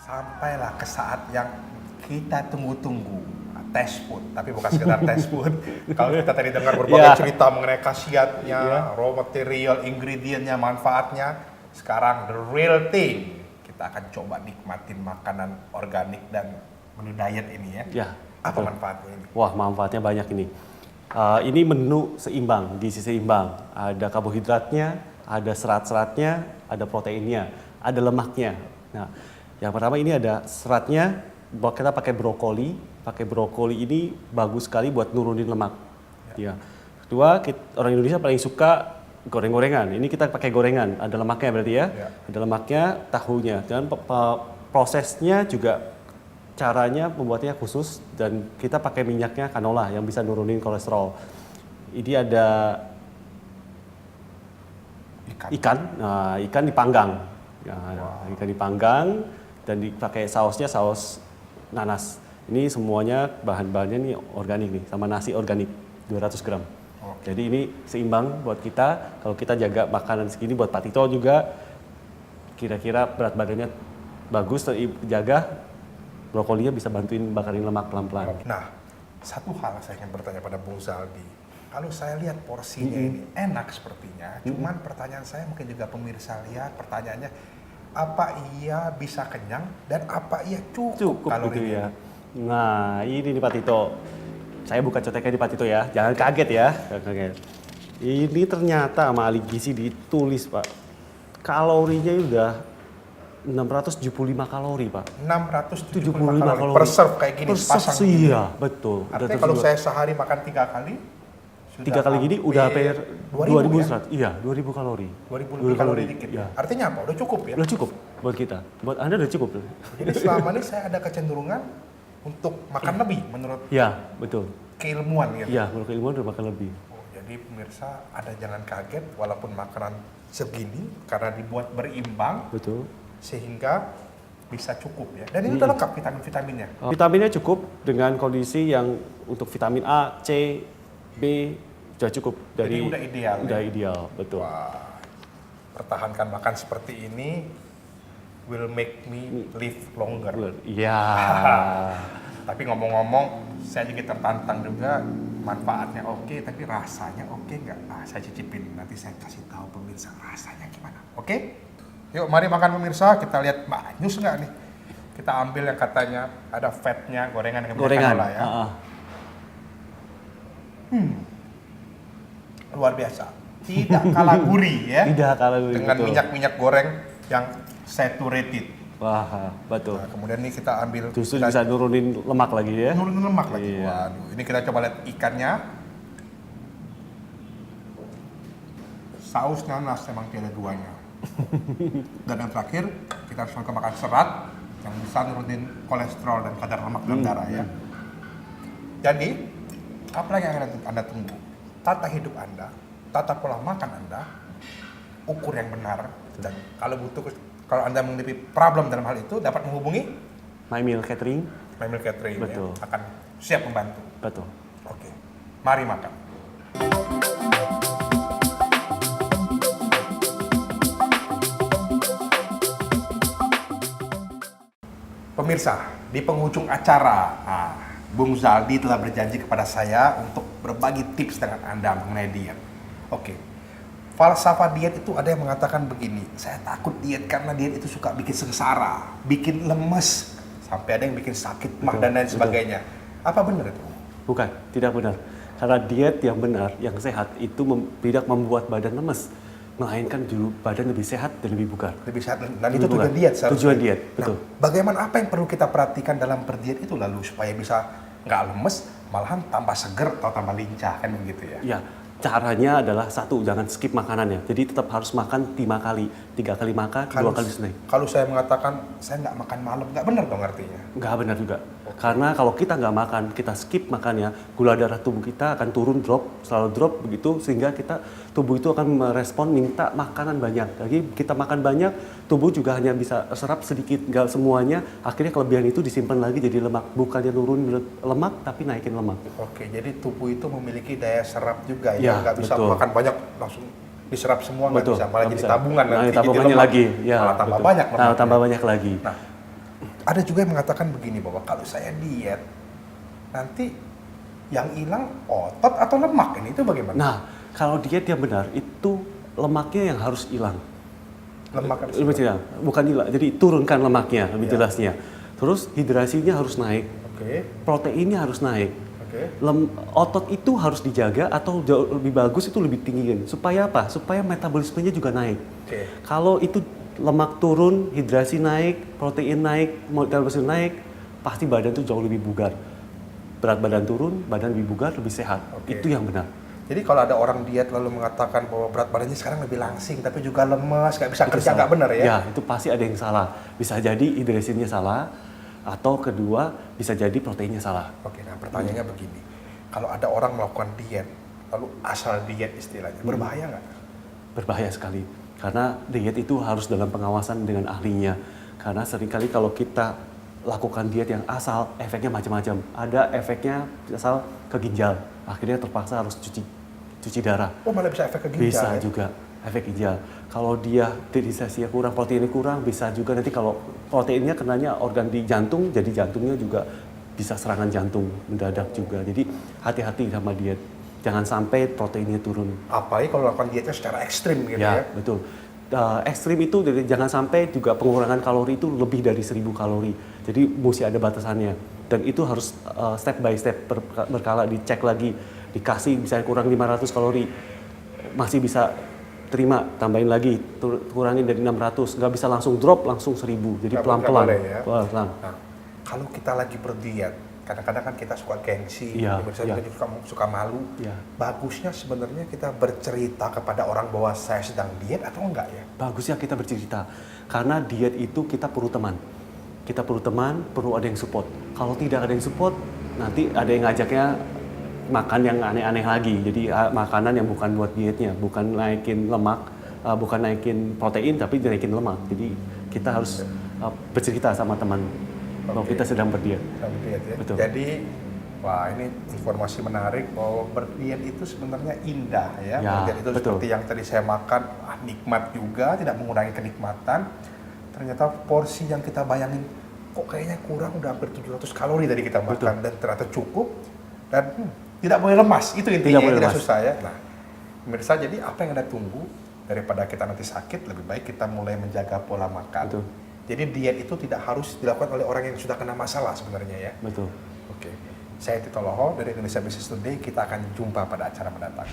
Sampailah ke saat yang kita tunggu-tunggu, test food, tapi bukan sekedar test food. Kalau kita tadi dengar berbagai cerita mengenai khasiatnya, raw material, ingredientnya, manfaatnya, sekarang the real thing. Kita akan coba nikmatin makanan organik dan menu diet ini ya. Apa manfaatnya ini? Wah, manfaatnya banyak ini. Ini menu seimbang, gizi seimbang. Ada karbohidratnya, ada serat-seratnya, ada proteinnya, ada lemaknya. Nah, yang pertama ini ada seratnya. Buat kita pakai brokoli. Pakai brokoli ini bagus sekali buat nurunin lemak. Ya. Kedua, orang Indonesia paling suka goreng-gorengan. Ini kita pakai gorengan. Ada lemaknya berarti ya. Ada lemaknya, tahunya. Dan prosesnya juga caranya membuatnya khusus dan kita pakai minyaknya canola yang bisa nurunin kolesterol. Ini ada ikan. Nah, ikan dipanggang. Ikan dipanggang dan dipakai sausnya saus nanas. Ini semuanya bahan-bahannya nih organik nih, sama nasi organik 200 gram. Jadi ini seimbang buat kita. Kalau kita jaga makanan segini buat Pak Tito juga, kira-kira berat badannya bagus terjaga, brokolinya bisa bantuin bakarin lemak pelan-pelan. Nah, satu hal saya ingin bertanya pada Bung Zaldi. Kalau saya lihat porsinya ini enak sepertinya, cuman pertanyaan saya mungkin juga pemirsa lihat pertanyaannya, apa ia bisa kenyang dan apa ia cukup kalori gitu ya. Nah, ini nih Pak Tito. Saya buka contekan di Pak Tito ya, jangan kaget ya. Jangan kaget. Ini ternyata sama ahli gizi ditulis Pak, kalorinya udah 675 kalori Pak. 675 kalori per serve kayak gini, pasang gini. Iya, betul. Artinya kalau saya sehari makan 3 kali, 3 kali gini udah hampir 2000 ya? Iya, 2000 kalori. 2000 kalori dikit. Ya. Artinya apa? Udah cukup ya? Udah cukup buat kita. Buat Anda udah cukup. Jadi selama ini saya ada kecenderungan untuk makan lebih menurut betul. Keilmuan gitu. Iya, menurut keilmuan udah makan lebih. Jadi pemirsa ada jangan kaget walaupun makanan segini karena dibuat berimbang. Betul. Sehingga bisa cukup ya. Dan ini udah lengkap vitamin-vitaminnya. Vitaminnya cukup dengan kondisi yang untuk vitamin A, C, B sudah cukup. Jadi udah ideal. Udah ideal, betul. Wah, pertahankan makan seperti ini will make me live longer. Iya. Tapi ngomong-ngomong, saya juga tertantang juga manfaatnya oke, tapi rasanya oke nggak? Nah, saya cicipin. Nanti saya kasih tahu pemirsa rasanya gimana. Oke? Yuk, mari makan pemirsa. Kita lihat manyus nggak nih? Kita ambil yang katanya ada fatnya, gorengan yang canola ya. Luar biasa. Tidak kalah gurih ya. Tidak kalah gurih. Dengan minyak-minyak goreng yang saturated. Wah, betul. Nah, kemudian ini kita ambil. Justru bisa nurunin lemak lagi ya. Nurunin lemak lagi. Iya. Waduh, ini kita coba lihat ikannya. Saus nanas emang tiada duanya. Dan yang terakhir, kita harus makan serat yang bisa nurunin kolesterol dan kadar lemak dalam darah ya. Jadi, apa lagi yang akan Anda tunggu? Tata hidup Anda, tata pola makan Anda, ukur yang benar, dan kalau Anda menghadapi problem dalam hal itu, dapat menghubungi My Meal Catering. My Meal Catering Betul. ya, akan siap membantu. Betul. Oke, mari makan. Pemirsa, di penghujung acara, Bung Zaldi telah berjanji kepada saya untuk berbagi tips dengan Anda mengenai diet. Oke, falsafah diet itu ada yang mengatakan begini, saya takut diet karena diet itu suka bikin sengsara, bikin lemes, sampai ada yang bikin sakit mah dan lain sebagainya. Apa benar itu? Bukan, tidak benar. Karena diet yang benar, yang sehat itu tidak membuat badan lemes, melainkan badan lebih sehat dan lebih bugar. Lebih sehat, dan itu tujuan diet seharusnya. Tujuan diet, betul. Nah, bagaimana apa yang perlu kita perhatikan dalam berdiet itu lalu supaya bisa nggak lemes, malahan tambah seger atau tambah lincah, kan begitu ya? Ya, caranya adalah satu, jangan skip makanannya. Jadi tetap harus makan 5 kali, 3 kali makan, 2 kali snack. Kalau saya mengatakan saya nggak makan malam, nggak benar dong artinya? Nggak benar juga. Karena kalau kita nggak makan, kita skip makannya, gula darah tubuh kita akan turun, selalu drop begitu, sehingga tubuh itu akan merespon minta makanan banyak. Jadi kita makan banyak, tubuh juga hanya bisa serap sedikit, nggak semuanya. Akhirnya kelebihan itu disimpan lagi jadi lemak, bukannya turun lemak tapi naikin lemak. Oke, jadi tubuh itu memiliki daya serap juga ya, nggak bisa betul. makan banyak langsung diserap semua, nggak bisa, malah jadi bisa. tabungan Nah, nanti tabungannya lagi, malah tambah banyak. Tambah banyak lagi. Nah, Ada juga yang mengatakan begini bahwa kalau saya diet, nanti yang hilang otot atau lemak ini itu bagaimana? Nah, kalau diet yang benar itu lemaknya yang harus hilang. Lemak harus Lebih hilang. tidak, bukan hilang. Jadi turunkan lemaknya lebih Ya. jelasnya. Terus hidrasinya harus naik, Oke, proteinnya harus naik. oke. Otot itu harus dijaga atau jauh lebih bagus itu lebih tinggiin. Supaya apa? Supaya metabolismenya juga naik. Oke. Kalau itu lemak turun, hidrasi naik, protein naik, metabolisme naik, pasti badan itu jauh lebih bugar. Berat badan turun, badan lebih bugar, lebih sehat. Oke. Itu yang benar. Jadi kalau ada orang diet lalu mengatakan bahwa berat badannya sekarang lebih langsing, tapi juga lemes, nggak bisa Itu kerja, salah. nggak benar ya? Ya, itu pasti ada yang salah. Bisa jadi hidrasinya salah, atau kedua bisa jadi proteinnya salah. Oke, nah pertanyaannya begini. Kalau ada orang melakukan diet, lalu asal diet istilahnya, berbahaya nggak? Berbahaya sekali. Karena diet itu harus dalam pengawasan dengan ahlinya. Karena seringkali kalau kita lakukan diet yang asal, efeknya macam-macam. Ada efeknya asal ke ginjal, akhirnya terpaksa harus cuci darah. Oh, malah bisa efek ke ginjal Bisa ya? juga efek ginjal. Kalau dia hidrasinya kurang, proteinnya kurang, bisa juga nanti kalau proteinnya kenanya organ di jantung, jadi jantungnya juga bisa serangan jantung mendadak juga. Jadi hati-hati sama diet. Jangan sampai proteinnya turun. Apalagi kalau lakukan dietnya secara ekstrim gitu ya? Betul. Ekstrim itu jangan sampai juga pengurangan kalori itu lebih dari 1000 kalori. Jadi mesti ada batasannya. Dan itu harus step by step berkala dicek lagi. Dikasih misalnya kurang 500 kalori, masih bisa terima, tambahin lagi, kurangin dari 600. Nggak bisa langsung drop, langsung 1000. Jadi Nggak pelan-pelan. boleh ya? Pelan-pelan. Nah, kalau kita lagi berdiet, kadang-kadang kan kita suka gengsi, Iya, misalnya iya. kita suka malu. Iya. Bagusnya sebenarnya kita bercerita kepada orang bahwa saya sedang diet atau enggak ya? Bagusnya kita bercerita. Karena diet itu kita perlu teman. Kita perlu teman, perlu ada yang support. Kalau tidak ada yang support, nanti ada yang ngajaknya makan yang aneh-aneh lagi. Jadi makanan yang bukan buat dietnya, bukan naikin lemak, bukan naikin protein, tapi naikin lemak. Jadi kita harus bercerita sama teman kalau Oke. kita sedang berdiet. Sedang berdiet ya. Betul. Jadi, wah ini informasi menarik bahwa berdiet itu sebenarnya indah ya. Ya, Berdiet itu betul. seperti yang tadi saya makan, nikmat juga, tidak mengurangi kenikmatan. Ternyata porsi yang kita bayangin, kok kayaknya kurang, udah hampir 700 kalori tadi kita makan, dan ternyata cukup. Dan tidak boleh lemas, itu intinya, Tidak boleh tidak lemas. susah ya. Nah, pemirsa, jadi apa yang Anda tunggu daripada kita nanti sakit, lebih baik kita mulai menjaga pola makan. Betul. Jadi diet itu tidak harus dilakukan oleh orang yang sudah kena masalah sebenarnya ya. Betul. Oke, saya Tito Loho dari Indonesia Business Today. Kita akan jumpa pada acara mendatang.